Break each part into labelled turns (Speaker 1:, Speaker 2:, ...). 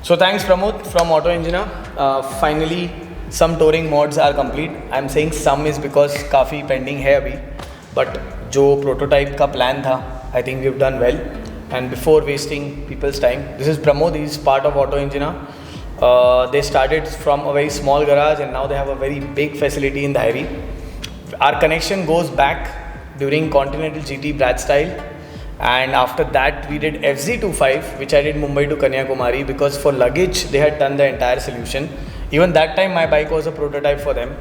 Speaker 1: So thanks Pramod from Auto Engineer. Finally some touring mods are complete. I'm saying some is because काफ़ी pending है अभी, but जो prototype का plan था, I think we've done well. And before wasting people's time, this is Pramod. He's part of Auto Engineer. They started from a very small garage and now they have a very big facility in the Dhari. Our connection goes back during Continental GT Brad style. And after that we did FZ25, which I did Mumbai to Kanyakumari, because for luggage they had done the entire solution. Even that time my bike was a prototype for them.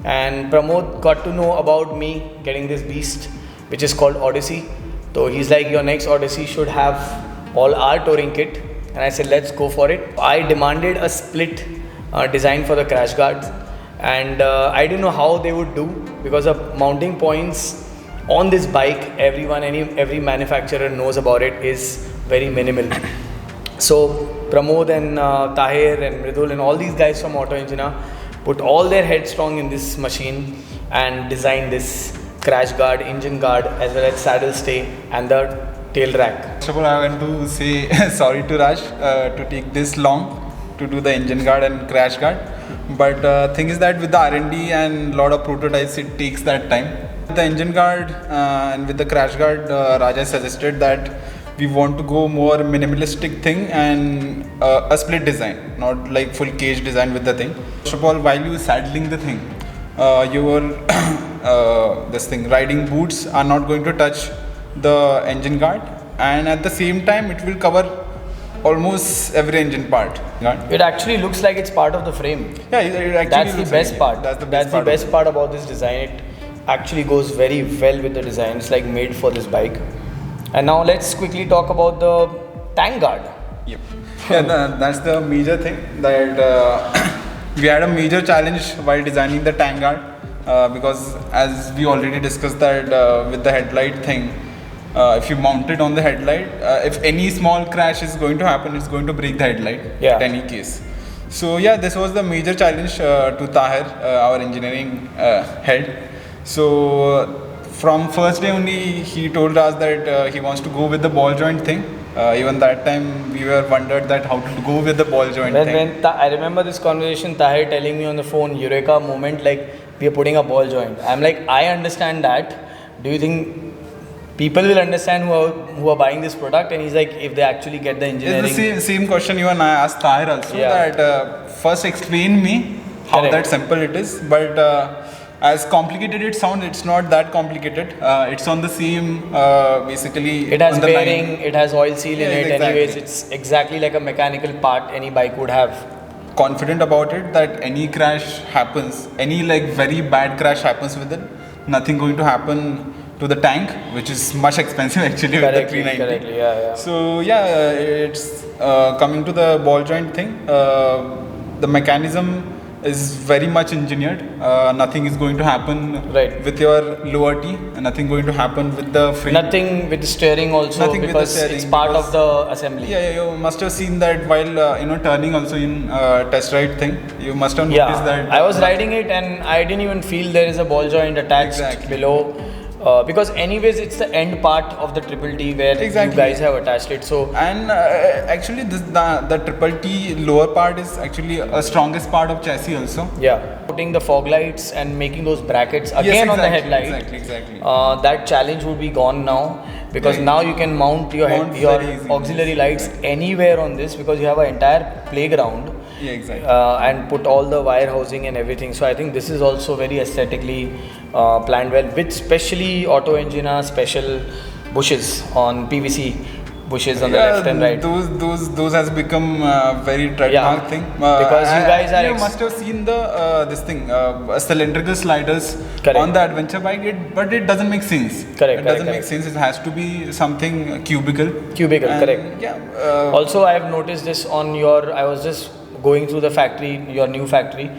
Speaker 1: And Pramod got to know about me getting this beast, which is called Odyssey. So he's like, your next Odyssey should have all our touring kit. And I said, let's go for it. I demanded a split design for the crash guards. And I didn't know how they would do, because the mounting points on this bike, every manufacturer knows about it, is very minimal. So Pramod and Tahir and Mridul and all these guys from Auto Engineer put all their headstrong in this machine and designed this crash guard, engine guard, as well as saddle stay and the tail rack.
Speaker 2: First of all, I want to say sorry to Raj to take this long to do the engine guard and crash guard. But thing is that with the R&D and lot of prototypes, it takes that time. With the engine guard and with the crash guard, Raja suggested that we want to go more minimalistic thing and a split design, not like full cage design with the thing. First of all, while you saddling the thing, your riding boots are not going to touch the engine guard, and at the same time it will cover almost every engine part.
Speaker 1: It actually looks like it's part of the frame.
Speaker 2: Yeah, it actually
Speaker 1: that's the
Speaker 2: looks
Speaker 1: best
Speaker 2: like
Speaker 1: part.
Speaker 2: That's the
Speaker 1: best part about this design. It actually goes very well with the design. It's like made for this bike. And now let's quickly talk about the tank guard.
Speaker 2: Yep. Yeah, that's the major thing that we had a major challenge while designing the tank guard, because as we already discussed that with the headlight thing, if you mount it on the headlight, if any small crash is going to happen, it's going to break the headlight at any case. So yeah, this was the major challenge to Tahir, our engineering head. So from first day only, he told us that he wants to go with the ball joint thing. Even that time we were wondered that how to go with the ball joint thing.
Speaker 1: I remember this conversation, Tahir telling me on the phone, Eureka moment, like we are putting a ball joint. I'm like, I understand that. Do you think people will understand who are buying this product? And he's like, if they actually get the engineering.
Speaker 2: It's the same question you and I asked Tahir also, that first explain me how that simple it is. But as complicated it sounds, it's not that complicated. It's on the same, basically.
Speaker 1: It has bearing, it has oil seal in it.
Speaker 2: Exactly.
Speaker 1: Anyways, it's exactly like a mechanical part any bike would have.
Speaker 2: Confident about it that any crash happens, any like very bad crash happens with it, nothing going to happen to the tank, which is much expensive actually with the 390.
Speaker 1: Correctly, yeah.
Speaker 2: So yeah, it's coming to the ball joint thing. The mechanism is very much engineered. Nothing is going to happen with your lower T, and nothing going to happen with the frame.
Speaker 1: Nothing with the steering also,
Speaker 2: nothing
Speaker 1: because
Speaker 2: with the steering,
Speaker 1: it's part of the assembly.
Speaker 2: Yeah, you must have seen that while turning also in test ride thing. You must have noticed that.
Speaker 1: I was riding it and I didn't even feel there is a ball joint attached below. Because anyways it's the end part of the Triple T where you guys have attached it. So
Speaker 2: and actually the Triple T lower part is actually a strongest part of chassis also.
Speaker 1: Yeah, putting the fog lights and making those brackets again on the headlight.
Speaker 2: Exactly.
Speaker 1: That challenge would be gone now, because now you can mount your auxiliary lights anywhere on this, because you have an entire playground.
Speaker 2: Yeah, exactly.
Speaker 1: And put all the wire housing and everything. So I think this is also very aesthetically planned well, with specially Auto Engineer special bushes on PVC bushes on the left and right.
Speaker 2: Those has become very trademark thing.
Speaker 1: Because you guys are.
Speaker 2: You must have seen the cylindrical sliders on the adventure bike, but it doesn't make sense. It doesn't make sense. It has to be something cubical.
Speaker 1: Correct.
Speaker 2: Yeah.
Speaker 1: Also, I have noticed this on your. I was just going through the factory, your new factory.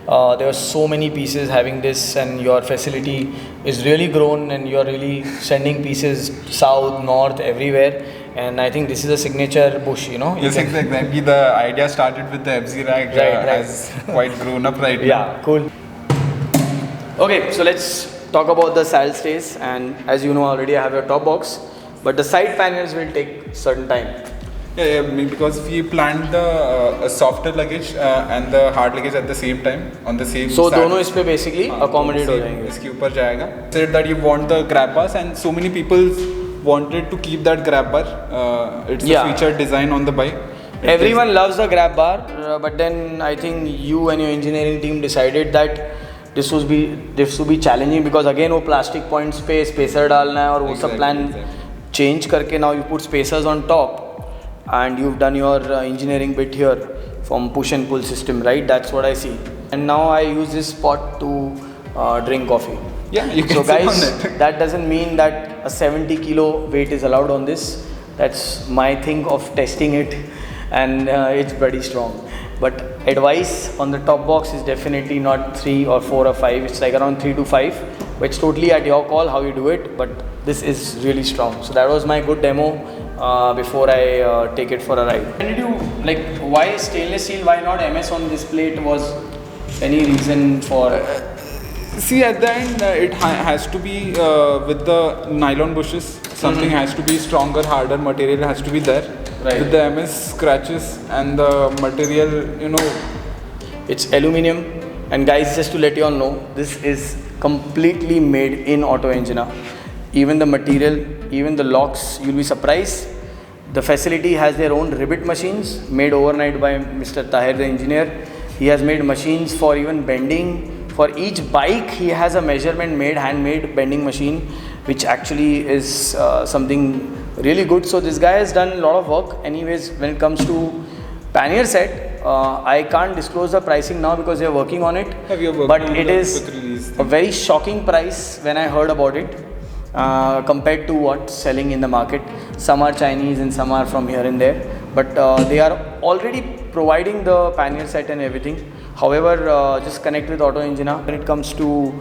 Speaker 1: There were so many pieces having this, and your facility is really grown, and you are really sending pieces south, north, everywhere. And I think this is a signature bush,
Speaker 2: Yes, exactly. The idea started with the FZ rack, has quite grown up right now.
Speaker 1: Yeah, cool. Okay, so let's talk about the saddle stays. And as you know already, I have your top box, but the side panels will take certain time.
Speaker 2: Yeah, because we planned the softer luggage and the hard luggage at the same time on the same.
Speaker 1: So
Speaker 2: saddle.
Speaker 1: दोनों इस पे basically accommodate हो
Speaker 2: same
Speaker 1: जाएंगे.
Speaker 2: इसके ऊपर जाएगा. Said that you want the grab bars and so many people wanted to keep that grab bar. It's a featured design on the bike.
Speaker 1: Everyone loves the grab bar, but then I think you and your engineering team decided that this would be challenging because again वो plastic points पे spacer डालना है और वो सब plan change करके now you put spacers on top and you've done your engineering bit here from push and pull system, right? That's what I see. And now I use this spot to drink coffee.
Speaker 2: Yeah, you can
Speaker 1: so
Speaker 2: sit
Speaker 1: guys,
Speaker 2: on it.
Speaker 1: that doesn't mean that a 70 kilo weight is allowed on this. That's my thing of testing it, and it's pretty strong. But advice on the top box is definitely not 3 or 4 or 5. It's like around 3 to 5. But it's totally at your call how you do it. But this is really strong. So that was my good demo before I take it for a ride. When did you like? Why stainless steel? Why not MS on this plate? Was any reason for?
Speaker 2: See, at the end, it has to be with the nylon bushes. Something has to be stronger, harder material has to be there.
Speaker 1: Right.
Speaker 2: With the MS scratches and the material, you know.
Speaker 1: It's aluminum. And guys, just to let you all know, this is completely made in Auto Engina. Even the material, even the locks, you'll be surprised. The facility has their own rivet machines made overnight by Mr. Tahir, the engineer. He has made machines for even bending. For each bike, he has a measurement made, handmade bending machine, which actually is something really good. So this guy has done a lot of work. Anyways, when it comes to pannier set, I can't disclose the pricing now because we are working on it. But it is a very shocking price when I heard about it compared to what's selling in the market. Some are Chinese and some are from here and there. But they are already providing the pannier set and everything. However, just connect with Auto Engina when it comes to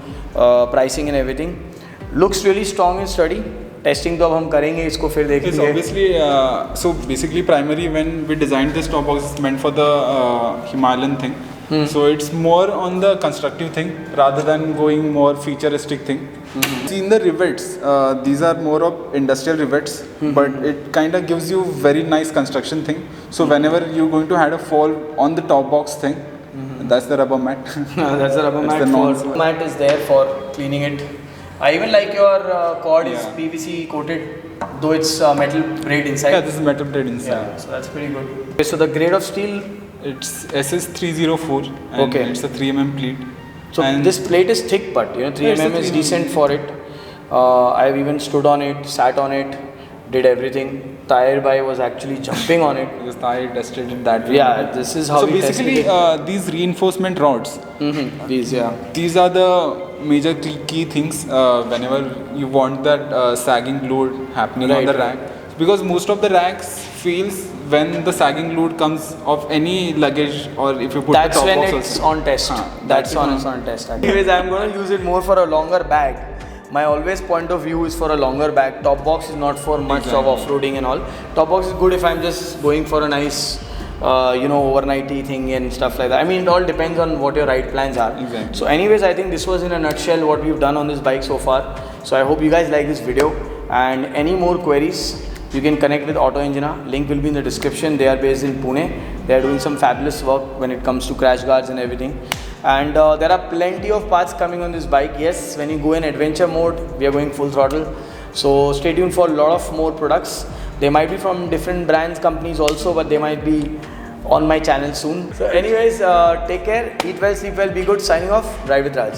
Speaker 1: pricing and everything. Looks really strong and sturdy. Testing तो अब हम करेंगे इसको फिर देखेंगे.
Speaker 2: Yes, obviously. So basically, primarily when we designed this top box, it's meant for the Himalayan thing. So it's more on the constructive thing rather than going more futuristic thing. See, in the rivets, these are more of industrial rivets, but it kind of gives you very nice construction thing. So whenever you're going to have a fall on the top box thing, that's the rubber mat.
Speaker 1: That's the rubber mat. The mat is there for cleaning it. I even like your cord is PVC coated, though it's metal braid inside.
Speaker 2: Yeah, this is metal braid inside.
Speaker 1: Yeah, so that's pretty good. Okay, so the grade of steel?
Speaker 2: It's SS304 and it's a 3mm plate.
Speaker 1: So and this plate is thick, but 3mm is decent for it. I've even stood on it, sat on it, did everything. Tahir bhai was actually jumping on it.
Speaker 2: Because Tahir tested it that way.
Speaker 1: Yeah, this is how we tested it.
Speaker 2: So basically, these reinforcement rods. These are the major key things whenever you want that sagging load happening on the rack. Because most of the racks fails when the sagging load comes of any luggage or if you put the top box.
Speaker 1: That's when it's on test. That's when it's on test. Anyways, I'm going to use it more for a longer bag. My always point of view is for a longer bag. Top box is not for much of off-roading and all. Top box is good if I'm just going for a nice, overnighty thing and stuff like that. I mean, it all depends on what your ride plans are.
Speaker 2: Exactly.
Speaker 1: So anyways, I think this was in a nutshell what we've done on this bike so far. So I hope you guys like this video. And any more queries, you can connect with Auto Engina. Link will be in the description. They are based in Pune. They are doing some fabulous work when it comes to crash guards and everything. And there are plenty of parts coming on this bike. Yes, when you go in adventure mode, we are going full throttle. So stay tuned for a lot of more products. They might be from different brands, companies also, but they might be on my channel soon. So anyways, take care, eat well, sleep well, be good. Signing off, Ride with Raj.